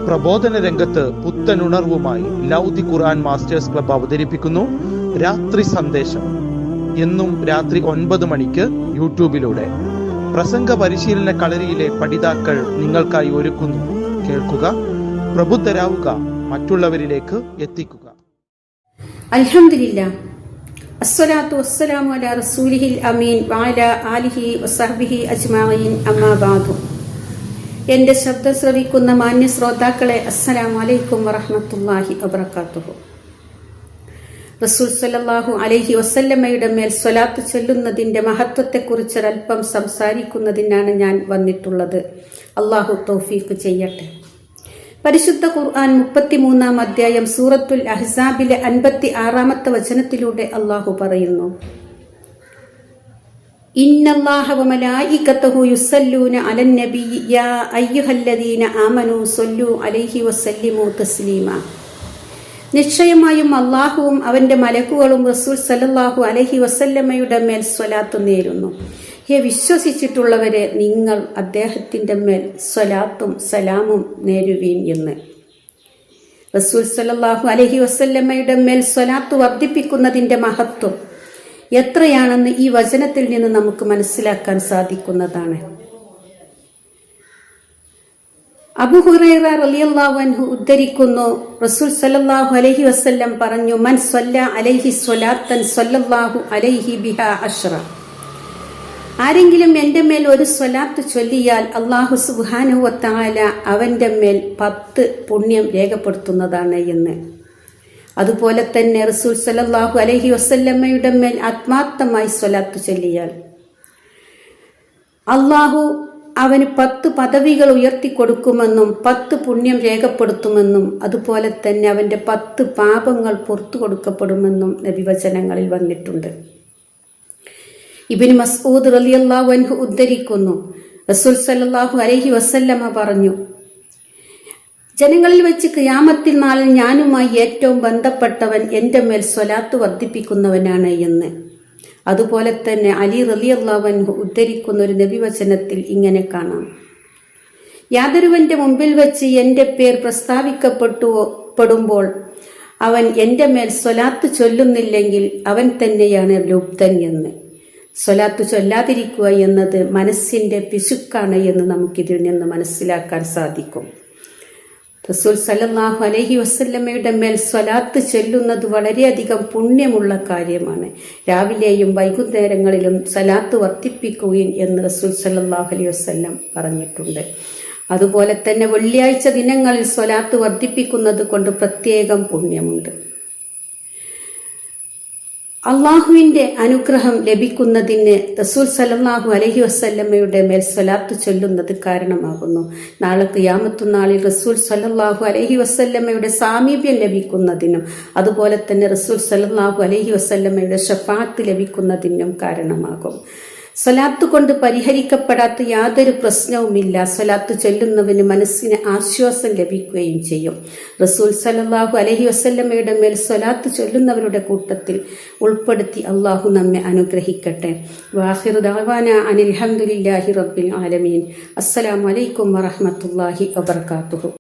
പ്രബോധന രംഗത്ത് പുത്തനുണർവുമായി ലൗദി ഖുർആൻ masters club അവതരിപ്പിക്കുന്നു രാത്രി സന്ദേശം. എന്നും രാത്രി 9 മണിക്ക് യൂട്യൂബിലൂടെ പ്രസംഗ പരിശീലന കളരിയിലെ പഠിതാക്കൾ നിങ്ങൾക്കായി ഒരുക്കുന്നു. കേൾക്കുക, പ്രബുദ്ധരാവുക, മറ്റുള്ളവരിലേക്ക് എത്തിക്കുക. അൽഹംദുലില്ലാ, അസ്സലാത്തു വസ്സലാമു അലാ റസൂലിഹിൽ അമീൻ വഅലാ ആലിഹി വസഹ്ബിഹി അജ്മഈൻ. അമ്മാ ബഅദു. എൻ്റെ ശബ്ദം ശ്രവിക്കുന്ന മാന്യ ശ്രോതാക്കളെ, അസ്സലാമു അലൈക്കും വറഹ്മത്തുള്ളാഹി വബറകാതുഹു. റസൂൽ സല്ലല്ലാഹു അലൈഹി വസല്ലമയുടെ മേൽ സ്വലാത്ത് ചൊല്ലുന്നതിൻ്റെ മഹത്വത്തെക്കുറിച്ചൊരൽപ്പം സംസാരിക്കുന്നതിനാണ് ഞാൻ വന്നിട്ടുള്ളത്. അള്ളാഹു തൗഫീഖ് ചെയ്യട്ടെ. പരിശുദ്ധ ഖുർആൻ 33-ാം അധ്യായം സൂറത്തുൽ അഹ്സാബിലെ 56-ാമത്തെ വചനത്തിലൂടെ അള്ളാഹു പറയുന്നു, ഇന്നല്ലാഹ വമലായികതഹു യുസല്ലൂന അലൻ നബിയ്യി യാ അയ്യുഹല്ലദീന ആമനൂ സ്വല്ലൂ അലൈഹി വസല്ലിമൂ തസ്ലീമാ. നിശ്ചയമായും അള്ളാഹുവും അവന്റെ മലക്കുകളും റസൂൽ സല്ലല്ലാഹു അലൈഹി വസല്ലമയുടെ മേൽ സ്വലാത്ത് നേരുന്നു. ഹേ വിശ്വസിച്ചിട്ടുള്ളവരെ, നിങ്ങൾ അദ്ദേഹത്തിൻ്റെ മേൽ സ്വലാത്തും സലാമും നേരുവീൻ എന്ന്. റസൂൽ സല്ലല്ലാഹു അലൈഹി വസല്ലമയുടെ മേൽ സ്വലാത്ത് വർദ്ധിപ്പിക്കുന്നതിൻ്റെ മഹത്വം എത്രയാണെന്ന് ഈ വചനത്തിൽ നിന്ന് നമുക്ക് മനസ്സിലാക്കാൻ സാധിക്കുന്നതാണ്. അബൂ ഹുറൈറ റളിയല്ലാഹു അൻഹു ഉദ്ധരിക്കുന്നു, റസൂൽ സല്ലല്ലാഹു അലൈഹി വസല്ലം പറഞ്ഞു, മൻ സ്വല്ല അലൈഹി സ്വലാത്തൻ സ്വല്ലല്ലാഹു അലൈഹി ബിഹാ അശ്റ. ആരെങ്കിലും എൻ്റെ മേൽ ഒരു സ്വലാത്ത് ചൊല്ലിയാൽ അല്ലാഹു സുബ്ഹാനഹു വ തആല അവൻ്റെ മേൽ 10 പുണ്യം രേഖപ്പെടുത്തുന്നതാണ് എന്ന്. അതുപോലെ തന്നെ റസൂൽ സല്ലല്ലാഹു അലൈഹി വസല്ലമയുടെ മേൽ ആത്മാർത്ഥമായി സ്വലാത്ത് ചൊല്ലിയാൽ അല്ലാഹു അവന് 10 പദവികൾ ഉയർത്തിക്കൊടുക്കുമെന്നും 10 പുണ്യം രേഖപ്പെടുത്തുമെന്നും അതുപോലെ തന്നെ അവൻ്റെ 10 പാപങ്ങൾ പുറത്തു കൊടുക്കപ്പെടുമെന്നും നബിവചനങ്ങളിൽ വന്നിട്ടുണ്ട്. ഇബ്നു മസ്ഊദ് റളിയല്ലാഹു അൻഹു ഉദ്ധരിക്കുന്നു, റസൂൽ സല്ലല്ലാഹു അലൈഹി വസല്ലമ പറഞ്ഞു, ജനങ്ങളിൽ വെച്ച് ഖിയാമത്തിൽ നാളിൽ ഞാനുമായി ഏറ്റവും ബന്ധപ്പെട്ടവൻ എൻ്റെ മേൽ സ്വലാത്ത് വർദ്ധിപ്പിക്കുന്നവനാണ് എന്ന്. അതുപോലെ തന്നെ അലി റളിയല്ലാഹു അൻഹു ഉദ്ധരിക്കുന്ന ഒരു നബിവചനത്തിൽ ഇങ്ങനെ കാണാം, യാതൊരുവന്റെ മുമ്പിൽ വെച്ച് എൻ്റെ പേർ പ്രസ്താവിക്കപ്പെടുമ്പോൾ അവൻ എൻ്റെ മേൽ സ്വലാത്ത് ചൊല്ലുന്നില്ലെങ്കിൽ അവൻ തന്നെയാണ് ലുബ്ധൻ എന്ന്. സ്വലാത്ത് ചൊല്ലാതിരിക്കുക എന്നത് മനസ്സിൻ്റെ പിശുക്കാണ് എന്ന് നമുക്കിതിൽ നിന്ന് മനസ്സിലാക്കാൻ സാധിക്കും. റസൂൽ സല്ലല്ലാഹു അലൈഹി വസല്ലമയുടെ മേൽ സ്വലാത്ത് ചൊല്ലുന്നത് വളരെയധികം പുണ്യമുള്ള കാര്യമാണ്. രാവിലെയും വൈകുന്നേരങ്ങളിലും സ്വലാത്ത് വർദ്ധിപ്പിക്കുകയും എന്ന് റസൂൽ സല്ലല്ലാഹു അലൈഹി വസല്ലം പറഞ്ഞിട്ടുണ്ട്. അതുപോലെ തന്നെ വെള്ളിയാഴ്ച ദിനങ്ങളിൽ സ്വലാത്ത് വർദ്ധിപ്പിക്കുന്നത് കൊണ്ട് പ്രത്യേകം പുണ്യമുണ്ട്. അള്ളാഹുവിൻ്റെ അനുഗ്രഹം ലഭിക്കുന്നതിന് റസൂൽ സല്ലല്ലാഹു അലൈഹി വസല്ലമയുടെ മേൽ സ്വലാത്ത് ചൊല്ലുന്നത് കാരണമാകുന്നു. നാളെ ഖിയാമത്ത് നാളിൽ റസൂൽ സല്ലല്ലാഹു അലൈഹി വസല്ലമയുടെ സാമീപ്യം ലഭിക്കുന്നതിനും അതുപോലെ തന്നെ റസൂൽ സല്ലല്ലാഹു അലൈഹി വസല്ലമയുടെ ശഫാഅത്ത് ലഭിക്കുന്നതിനും കാരണമാകും. സ്വലാത്ത് കൊണ്ട് പരിഹരിക്കപ്പെടാത്ത യാതൊരു പ്രശ്നവുമില്ല. സ്വലാത്ത് ചൊല്ലുന്നവന് മനസ്സിന് ആശ്വാസം ലഭിക്കുകയും ചെയ്യും. റസൂൽ സല്ലല്ലാഹു അലൈഹി വസല്ലമയുടെ മേൽ സ്വലാത്ത് ചൊല്ലുന്നവരുടെ കൂട്ടത്തിൽ ഉൾപ്പെടുത്തി അള്ളാഹു നമ്മെ അനുഗ്രഹിക്കട്ടെ. വാഖിറു ദഅവാനാ അനിൽ ഹംദുലില്ലാഹി റബ്ബിൽ ആലമീൻ. അസ്സലാമു അലൈക്കും വറഹ്മത്തുള്ളാഹി വബറകാതുഹു.